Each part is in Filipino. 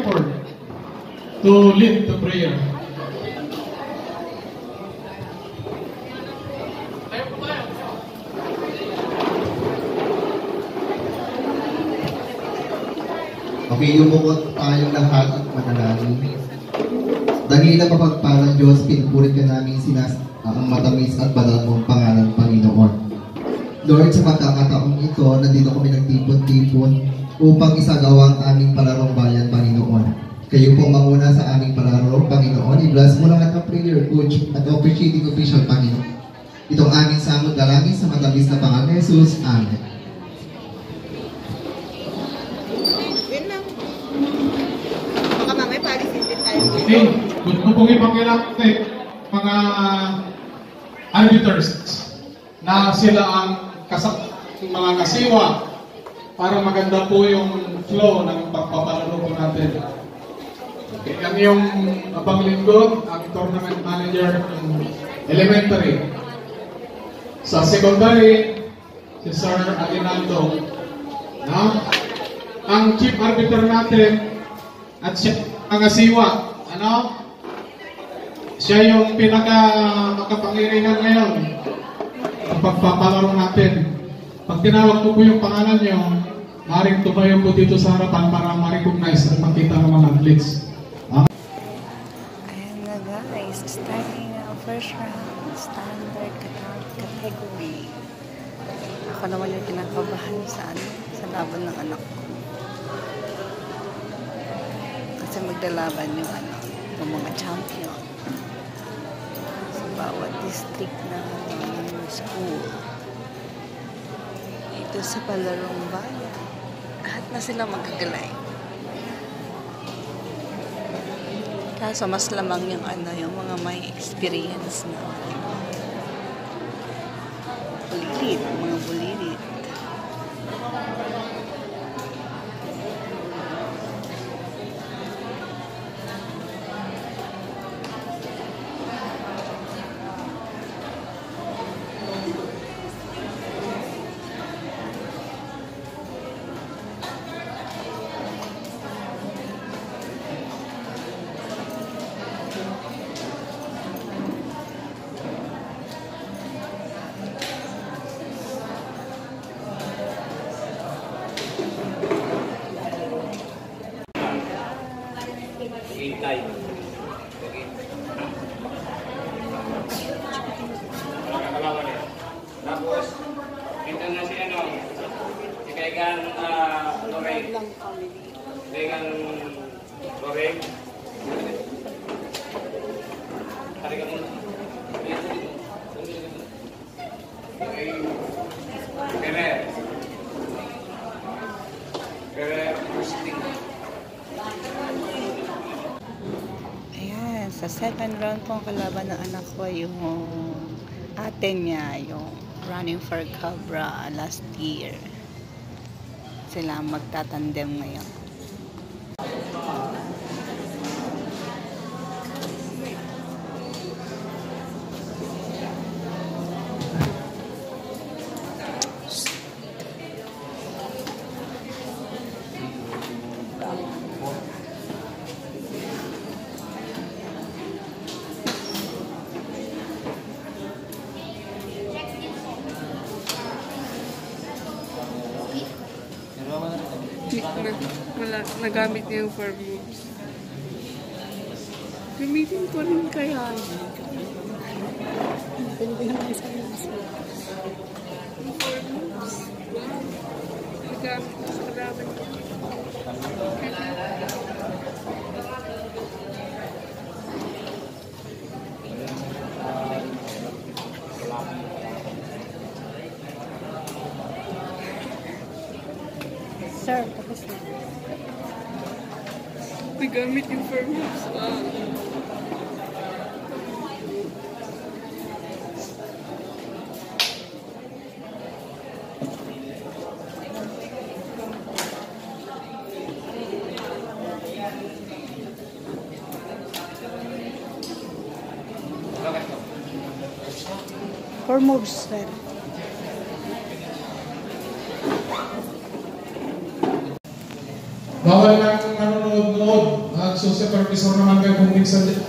Shepherd to lead the prayer. Okay, lumukot tayong lahat at manalangin. Dahil mapagpalang Diyos, pinupulit ka namin ang matamis at banal mong pangalan, Panginoon. Lord, sa pagkakataong ito, nandito kami nagtipon-tipon upang isagawa ang aming palarong bayan, Panginoon. Kayo pong manguna sa aming palaro, Panginoon. I-bless mo lahat ng prayer, coach, at officiating official, Panginoon. Itong aming samot dalangin sa matamis na pangalan ni Jesus. Amen. Baka mamay palisin din tayo. Okay, kung pong ipangilaktik mga arbiters na sila ang mga kasiwa para maganda po yung flow ng pagpapalaro po natin. Okay, ang yung panglingkod, ang tournament manager ng elementary. Sa secondary, si Sir Aguinaldo. No? Ang chief arbiter natin at siya ang kasiwa. Ano? Siya yung makapangyarihan ngayon sa pagpapalaro natin. Pag tinawag ko po yung pangalan nyo, maaaring tumayo po dito sa harapan para ma-recognize at makita ng mga athletes. Ayan na guys, starting na first round, standard category. Ako naman yung kinakabahan sa laban ng anak ko. Kasi maglalaban yung mga champion sa bawat district ng school. Ito sa palarong bayan. Lahat na sila magagalay. Kaso mas lamang yung yung mga may experience na bulilit, mga bulilit. Tapos, ito na si si Kaigan Loreng. Kaigan Loreng. Tarik ka muna. Kerer. Kerer Musting. Ayan, sa second round po ang kalaban ng anak ko yung ate niya, yung running for Cabra last year. Sila magtatandem ngayon. Nagamit niya yung 4 moves. Gamitin ko rin kaya yun. Yung 4 moves. Nagamit ko sa karaman niya. Sir, tapos na. Nagamit yung 4 moves. Four moves, sir. Bawal lang nanonood-nood supervisor naman kayo kung minsan din.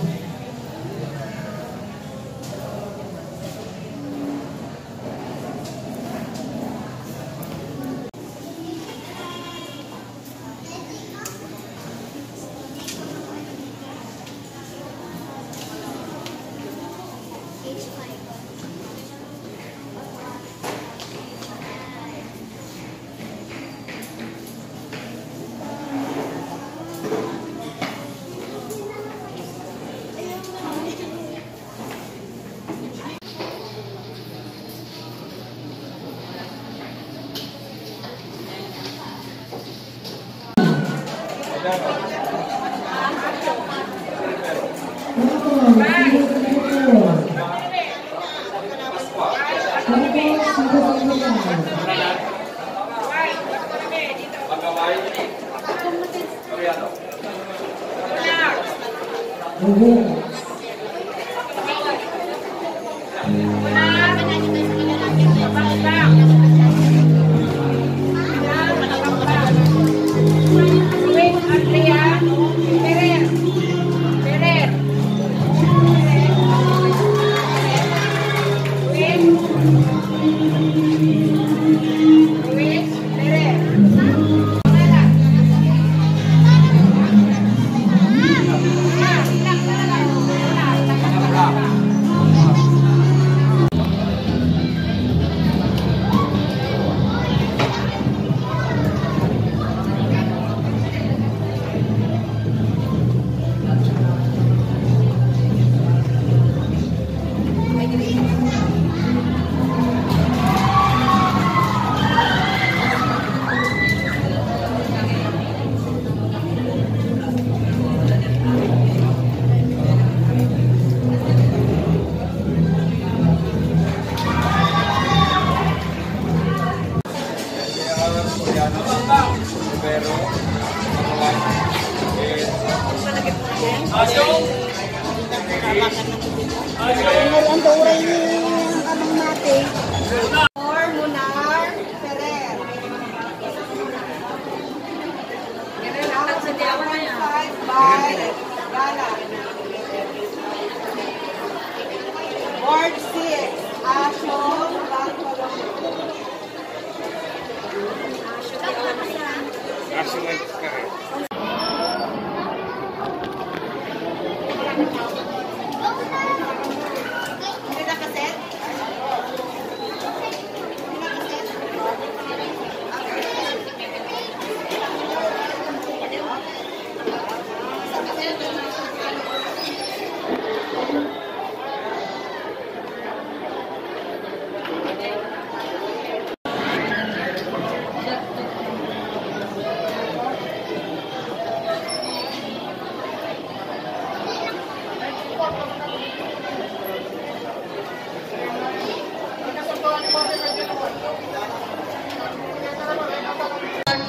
Ward 6, Ashong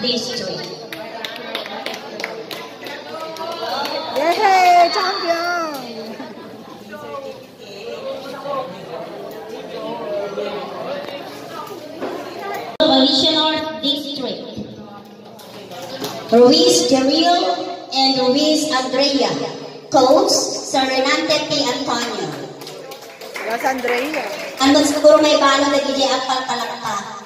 District. Yay! Champion! Valencia North District. Ruiz Jeril and Ruiz Andrea. Coach, Sir Renante P. Antonio. Yes, Andrea. Andun siguro may balong na DJ Apal Palakpa.